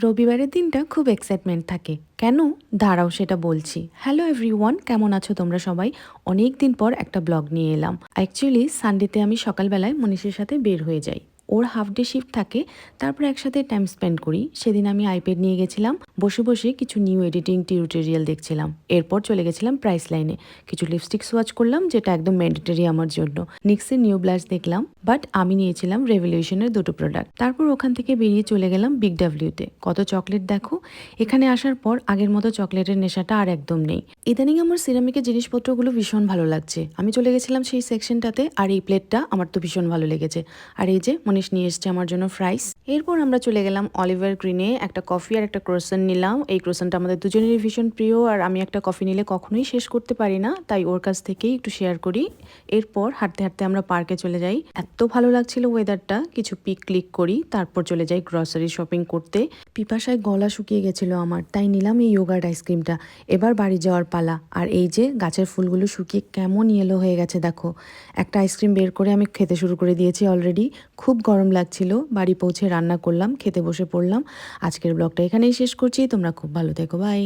রবিবারের দিনটা খুব এক্সাইটমেন্ট থাকে। কেন? দাঁড়াও সেটা বলছি। হ্যালো এভরিওয়ান, কেমন আছো তোমরা সবাই? অনেক দিন পর একটা ব্লগ নিয়ে এলাম। অ্যাকচুয়ালি সানডেতে আমি সকালবেলায় মনীষের সাথে বের হয়ে যাই। ওর হাফ ডে শিফট থাকে, তারপর একসাথে টাইম স্পেন্ড করি। সেদিন আমি আইপ্যাড নিয়ে গেছিলাম, বসে বসে কিছু নিউ এডিটিং টিউটোরিয়াল দেখছিলাম। এরপর চলে গেছিলাম প্রাইস লাইনে, কিছু লিপস্টিক সোয়াচ করলাম, যেটা একদম ম্যান্ডেটরি আমার জন্য। নিক্সের নিউ ব্লাশ দেখলাম, বাট আমি নিয়েছিলাম রেভলিউশনের দুটো প্রোডাক্ট। তারপর ওখান থেকে বেরিয়ে চলে গেলাম বিগ ডাব্লিউতে। কত চকলেট দেখো! এখানে আসার পর আগের মতো চকলেটের নেশাটা আর একদম নেই। ইদানিং আমার সিরামিকের জিনিসপত্রগুলো ভীষণ ভালো লাগছে। আমি চলে গেছিলাম সেই সেকশনটাতে, আর এই প্লেটটা আমার তো ভীষণ ভালো লেগেছে। আর এই যে মনীষ নিয়ে এসছে আমার জন্য ফ্রাইস। এরপর আমরা চলে গেলাম অলিভার গ্রিনে, একটা কফি আর একটা ক্রোসান নিলাম। এই ক্রোসানটা আমাদের দুজনেরই ভীষণ প্রিয়, আর আমি একটা কফি নিলে কখনোই শেষ করতে পারি না, তাই ওর কাছ থেকেই একটু শেয়ার করি। এরপর হাঁটতে হাঁটতে আমরা পার্কে চলে যাই। এত ভালো লাগছিল ওয়েদারটা, কিছু পিক ক্লিক করি, তারপর চলে যাই গ্রসারি শপিং করতে। পিপাসায় গলা শুকিয়ে গেছিল আমার, তাই নিলাম এই ইয়োগার্ট আইসক্রিমটা। এবার বাড়ি যাওয়ার পালা। আর এই যে গাছের ফুলগুলো শুকিয়ে কেমন ইয়েলো হয়ে গেছে দেখো। একটা আইসক্রিম বের করে আমি খেতে শুরু করে দিয়েছি অলরেডি। খুব গরম লাগছিল, বাড়ি পৌঁছে রান্না করলাম, খেতে বসে পড়লাম। আজকের ব্লগটা এখানেই শেষ করছি। তোমরা খুব ভালো থেকো, বাই।